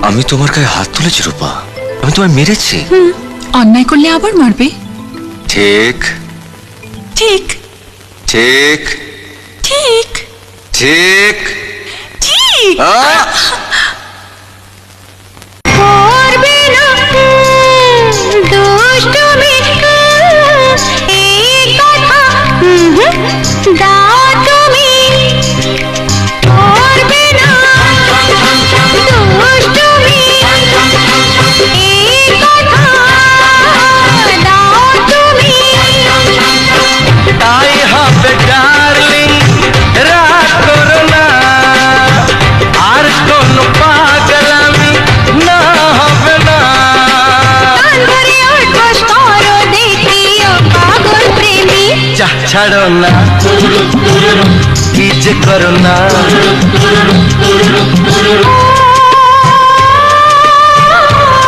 আমি তোমার গায়ে হাত তুলেছি রূপা, আমি তোমায় মেরেছি। অন্যায় করলে আবার মারবে। ঠিক ঠিক ঠিক ঠিক ঠিক ঠিক। ছাড়ো না